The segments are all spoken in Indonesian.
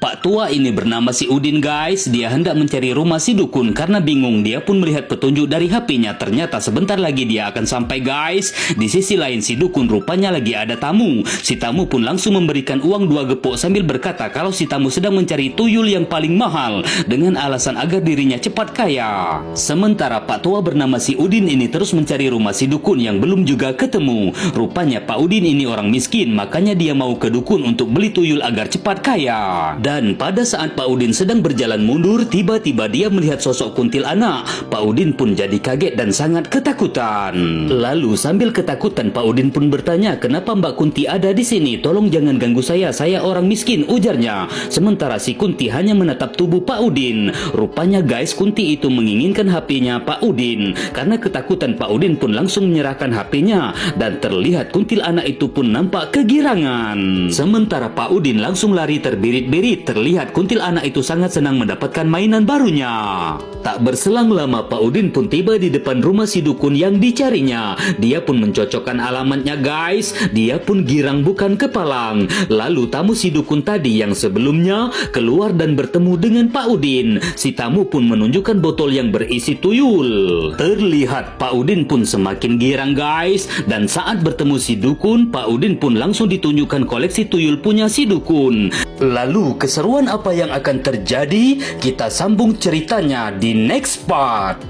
Pak tua ini bernama si Udin guys, dia hendak mencari rumah si dukun karena bingung. Dia pun melihat petunjuk dari HP-nya, ternyata sebentar lagi dia akan sampai guys. Di sisi lain si dukun rupanya lagi ada tamu. Si tamu pun langsung memberikan uang 2 gepok sambil berkata kalau si tamu sedang mencari tuyul yang paling mahal dengan alasan agar dirinya cepat kaya. Sementara Pak tua bernama si Udin ini terus mencari rumah si dukun yang belum juga ketemu. Rupanya Pak Udin ini orang miskin, makanya dia mau ke dukun untuk beli tuyul agar cepat kaya. Dan pada saat Pak Udin sedang berjalan mundur, tiba-tiba dia melihat sosok kuntilanak. Pak Udin pun jadi kaget dan sangat ketakutan. Lalu sambil ketakutan Pak Udin pun bertanya, "Kenapa Mbak Kunti ada di sini? Tolong jangan ganggu saya orang miskin," ujarnya. Sementara si Kunti hanya menatap tubuh Pak Udin. Rupanya guys, Kunti itu menginginkan HP-nya Pak Udin. Karena ketakutan Pak Udin pun langsung menyerahkan HP-nya dan terlihat kuntilanak itu pun nampak kegirangan. Sementara Pak Udin langsung lari terbirit-birit. Terlihat kuntilanak itu sangat senang mendapatkan mainan barunya. Tak berselang lama Pak Udin pun tiba di depan rumah si dukun yang dicarinya. Dia pun mencocokkan alamatnya guys. Dia pun girang bukan kepalang. Lalu tamu si dukun tadi yang sebelumnya keluar dan bertemu dengan Pak Udin. Si tamu pun menunjukkan botol yang berisi tuyul. Terlihat Pak Udin pun semakin girang guys. Dan saat bertemu si dukun, Pak Udin pun langsung ditunjukkan koleksi tuyul punya si dukun. Lalu keseruan apa yang akan terjadi? Kita sambung ceritanya di next part.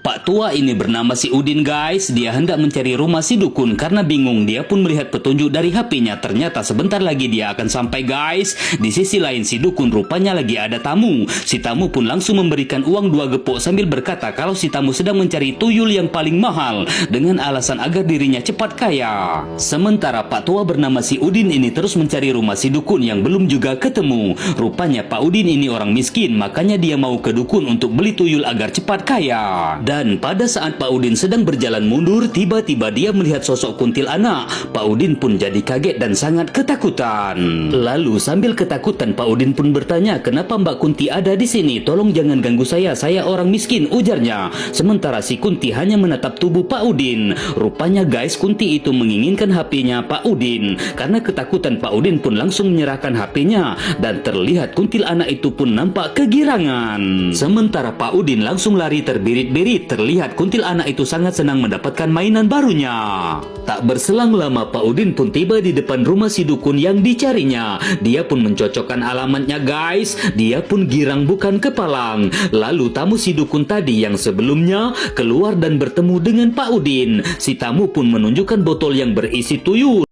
Pak tua ini bernama si Udin guys, dia hendak mencari rumah si dukun karena bingung. Dia pun melihat petunjuk dari HP-nya, ternyata sebentar lagi dia akan sampai guys. Di sisi lain si dukun rupanya lagi ada tamu. Si tamu pun langsung memberikan uang 2 gepok sambil berkata kalau si tamu sedang mencari tuyul yang paling mahal dengan alasan agar dirinya cepat kaya. Sementara Pak tua bernama si Udin ini terus mencari rumah si dukun yang belum juga ketemu. Rupanya Pak Udin ini orang miskin, makanya dia mau ke dukun untuk beli tuyul agar cepat kaya. Dan pada saat Pak Udin sedang berjalan mundur, tiba-tiba dia melihat sosok kuntilanak. Pak Udin pun jadi kaget dan sangat ketakutan. Lalu sambil ketakutan Pak Udin pun bertanya, "Kenapa Mbak Kunti ada di sini? Tolong jangan ganggu saya orang miskin," ujarnya. Sementara si Kunti hanya menatap tubuh Pak Udin. Rupanya guys, Kunti itu menginginkan HP-nya Pak Udin. Karena ketakutan Pak Udin pun langsung menyerahkan HP-nya dan terlihat kuntilanak itu pun nampak kegirangan. Sementara Pak Udin langsung lari terbirit-birit. Terlihat kuntilanak itu sangat senang mendapatkan mainan barunya. Tak berselang lama Pak Udin pun tiba di depan rumah si dukun yang dicarinya. Dia pun mencocokkan alamatnya guys. Dia pun girang bukan kepalang. Lalu tamu si dukun tadi yang sebelumnya keluar dan bertemu dengan Pak Udin. Si tamu pun menunjukkan botol yang berisi tuyul.